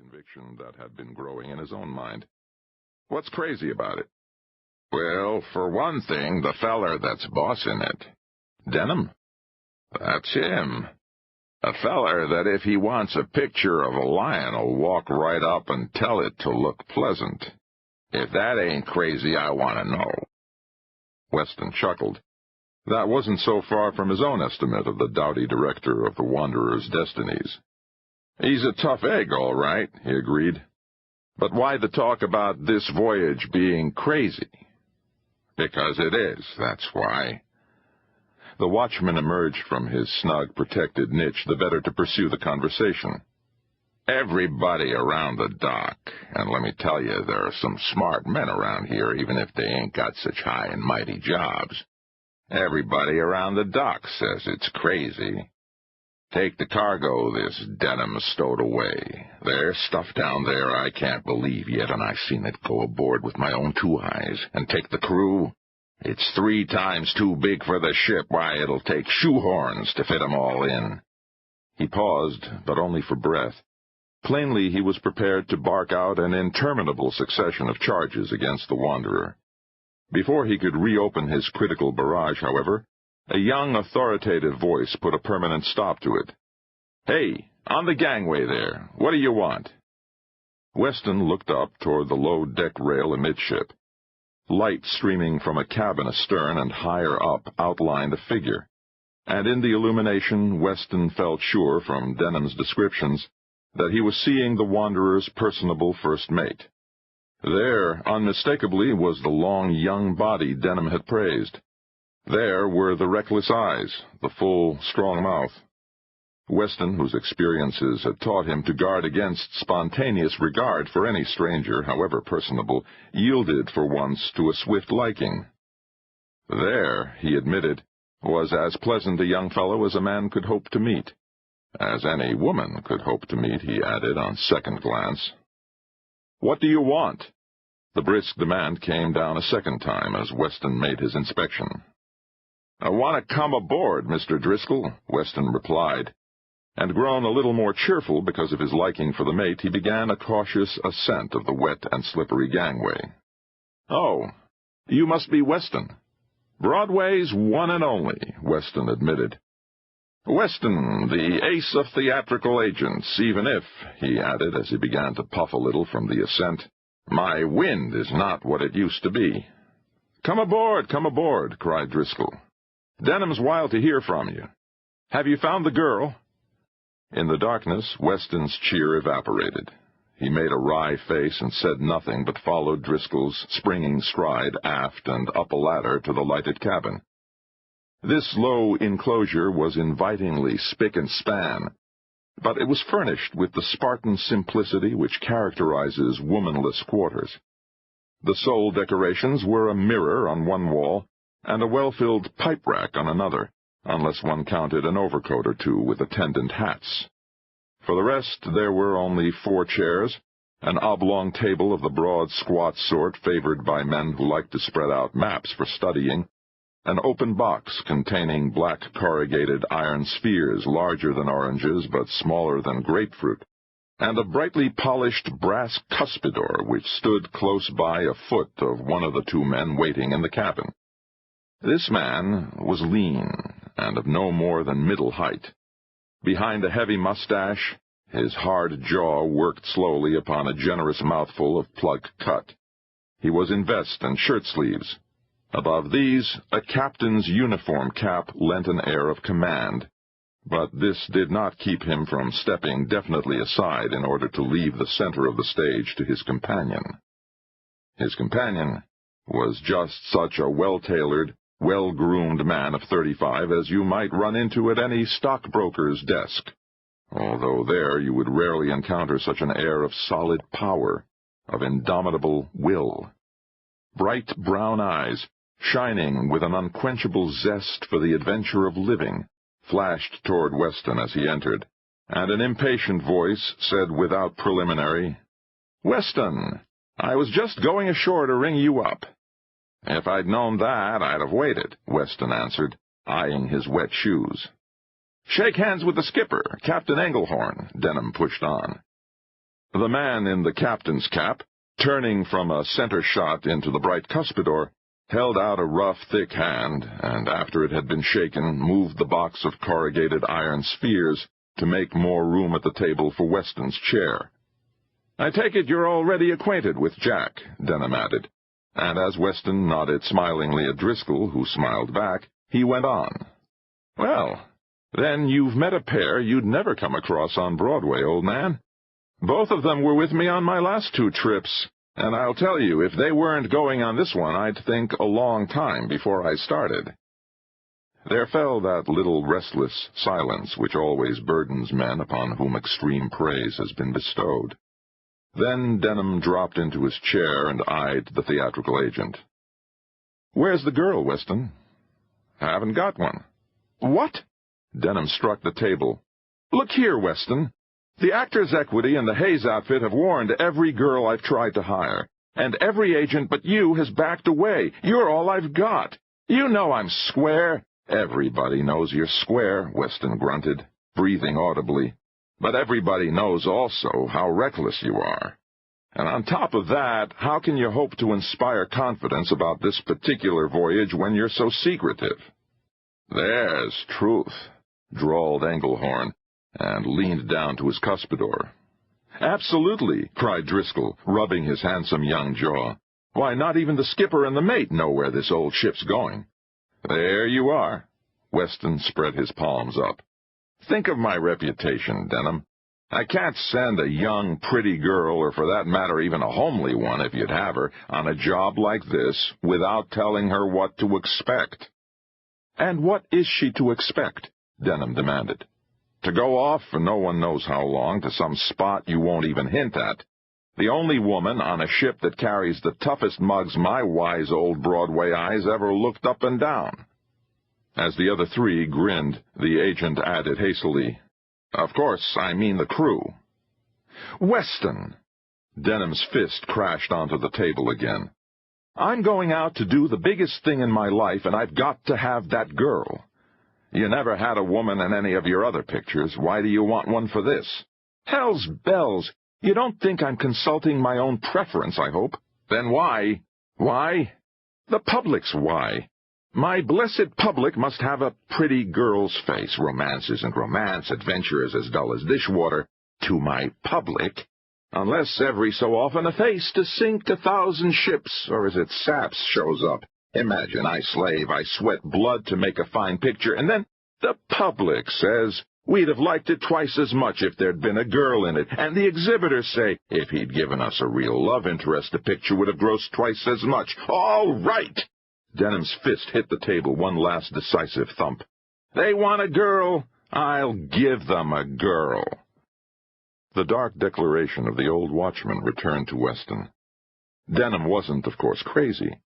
conviction that had been growing in his own mind. "What's crazy about it?" "Well, for one thing, the feller that's bossing it." "Denham?" "That's him. A feller that if he wants a picture of a lion'll walk right up and tell it to look pleasant. If that ain't crazy, I want to know." Weston chuckled. That wasn't so far from his own estimate of the doughty director of the Wanderer's destinies. "He's a tough egg, all right," he agreed. "But why the talk about this voyage being crazy?" "Because it is, that's why." The watchman emerged from his snug, protected niche the better to pursue the conversation. "Everybody around the dock, and let me tell you, there are some smart men around here, even if they ain't got such high and mighty jobs. Everybody around the dock says it's crazy. Take the cargo this Denham stowed away. There's stuff down there I can't believe yet, and I've seen it go aboard with my own two eyes. And take the crew. It's 3 times too big for the ship. Why, it'll take shoehorns to fit 'em all in." He paused, but only for breath. Plainly he was prepared to bark out an interminable succession of charges against the Wanderer. Before he could reopen his critical barrage, however, a young, authoritative voice put a permanent stop to it. "Hey, on the gangway there, what do you want?" Weston looked up toward the low deck rail amidship. Light streaming from a cabin astern and higher up outlined a figure, and in the illumination Weston felt sure from Denham's descriptions that he was seeing the Wanderer's personable first mate. There, unmistakably, was the long, young body Denham had praised. There were the reckless eyes, the full, strong mouth. Weston, whose experiences had taught him to guard against spontaneous regard for any stranger, however personable, yielded for once to a swift liking. There, he admitted, was as pleasant a young fellow as a man could hope to meet. As any woman could hope to meet, he added on second glance. "What do you want?" The brisk demand came down a second time as Weston made his inspection. "I want to come aboard, Mr. Driscoll," Weston replied, and grown a little more cheerful because of his liking for the mate, he began a cautious ascent of the wet and slippery gangway. "Oh, you must be Weston." "Broadway's one and only," Weston admitted. "Weston, the ace of theatrical agents, even if," he added as he began to puff a little from the ascent, "my wind is not what it used to be." Come aboard," cried Driscoll. "Denham's wild to hear from you. Have you found the girl?" In the darkness, Weston's cheer evaporated. He made a wry face and said nothing, but followed Driscoll's springing stride aft and up a ladder to the lighted cabin. This low enclosure was invitingly spick and span, but it was furnished with the Spartan simplicity which characterizes womanless quarters. The sole decorations were a mirror on one wall and a well-filled pipe-rack on another, unless one counted an overcoat or two with attendant hats. For the rest, there were only 4 chairs, an oblong table of the broad, squat sort favored by men who liked to spread out maps for studying, an open box containing black corrugated iron spheres larger than oranges but smaller than grapefruit, and a brightly polished brass cuspidor which stood close by a foot of one of the 2 men waiting in the cabin. This man was lean and of no more than middle height. Behind a heavy mustache, his hard jaw worked slowly upon a generous mouthful of plug cut. He was in vest and shirt-sleeves. Above these, a captain's uniform cap lent an air of command, but this did not keep him from stepping definitely aside in order to leave the center of the stage to his companion. His companion was just such a well-tailored, well-groomed man of 35 as you might run into at any stockbroker's desk, although there you would rarely encounter such an air of solid power, of indomitable will. Bright brown eyes, shining with an unquenchable zest for the adventure of living, flashed toward Weston as he entered, and an impatient voice said without preliminary, "Weston, I was just going ashore to ring you up." "If I'd known that, I'd have waited," Weston answered, eyeing his wet shoes. "Shake hands with the skipper, Captain Englehorn," Denham pushed on. The man in the captain's cap, turning from a center shot into the bright cuspidor, held out a rough, thick hand, and after it had been shaken, moved the box of corrugated iron spheres to make more room at the table for Weston's chair. "I take it you're already acquainted with Jack," Denham added, and as Weston nodded smilingly at Driscoll, who smiled back, he went on. "Well, then you've met a pair you'd never come across on Broadway, old man. Both of them were with me on my last 2 trips, and I'll tell you, if they weren't going on this one, I'd think a long time before I started." There fell that little restless silence which always burdens men upon whom extreme praise has been bestowed. Then Denham dropped into his chair and eyed the theatrical agent. "Where's the girl, Weston?" "Haven't got one." "What?" Denham struck the table. "Look here, Weston. The Actors' Equity and the Hayes outfit have warned every girl I've tried to hire, and every agent but you has backed away. You're all I've got. You know I'm square." "Everybody knows you're square," Weston grunted, breathing audibly. "But everybody knows also how reckless you are. And on top of that, how can you hope to inspire confidence about this particular voyage when you're so secretive?" "There's truth," drawled Englehorn, and leaned down to his cuspidor. "Absolutely," cried Driscoll, rubbing his handsome young jaw. "Why, not even the skipper and the mate know where this old ship's going." "There you are." Weston spread his palms up. "Think of my reputation, Denham. I can't send a young, pretty girl, or for that matter even a homely one if you'd have her, on a job like this without telling her what to expect." "And what is she to expect?" Denham demanded. "To go off for no one knows how long to some spot you won't even hint at. The only woman on a ship that carries the toughest mugs my wise old Broadway eyes ever looked up and down." As the other 3 grinned, the agent added hastily, "Of course, I mean the crew." "Weston!" Denham's fist crashed onto the table again. "I'm going out to do the biggest thing in my life, and I've got to have that girl. You never had a woman in any of your other pictures. Why do you want one for this?" "Hell's bells! You don't think I'm consulting my own preference, I hope." "Then why?" "Why? The public's why. My blessed public must have a pretty girl's face. Romance isn't romance, adventure is as dull as dishwater to my public, unless every so often a face to sink 1,000 ships, or is it saps, shows up. Imagine I slave, I sweat blood to make a fine picture, and then the public says, we'd have liked it twice as much if there'd been a girl in it, and the exhibitors say, if he'd given us a real love interest, the picture would have grossed twice as much. All right!" Denham's fist hit the table one last decisive thump. "They want a girl. I'll give them a girl." The dark declaration of the old watchman returned to Weston. Denham wasn't, of course, crazy.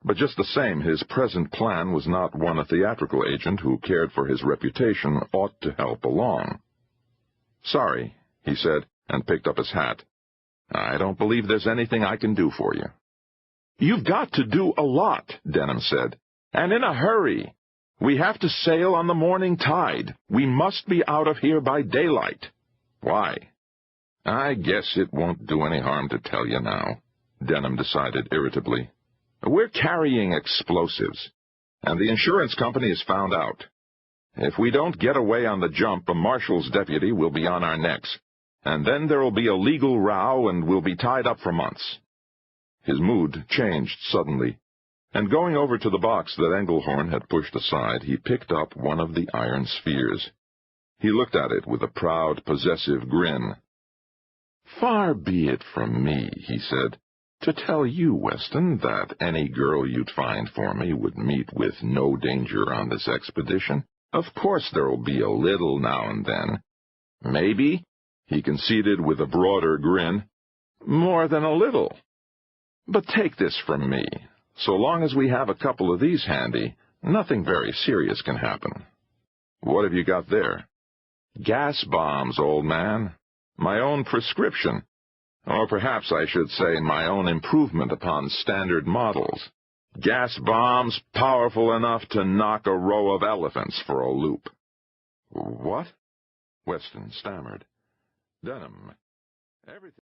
But just the same, his present plan was not one a theatrical agent who cared for his reputation ought to help along. "Sorry," he said, and picked up his hat. "I don't believe there's anything I can do for you." "You've got to do a lot," Denham said, "and in a hurry. We have to sail on the morning tide. We must be out of here by daylight." "Why?" "I guess it won't do any harm to tell you now," Denham decided irritably. "We're carrying explosives, and the insurance company has found out. If we don't get away on the jump, a marshal's deputy will be on our necks, and then there'll be a legal row and we'll be tied up for months." His mood changed suddenly, and going over to the box that Englehorn had pushed aside, he picked up one of the iron spheres. He looked at it with a proud, possessive grin. "Far be it from me," he said, "to tell you, Weston, that any girl you'd find for me would meet with no danger on this expedition. Of course there'll be a little now and then. Maybe," he conceded with a broader grin, "more than a little. But take this from me. So long as we have a couple of these handy, nothing very serious can happen." "What have you got there?" "Gas bombs, old man. My own prescription. Or perhaps I should say my own improvement upon standard models. Gas bombs powerful enough to knock a row of elephants for a loop." "What?" Weston stammered. "Denham, everything..."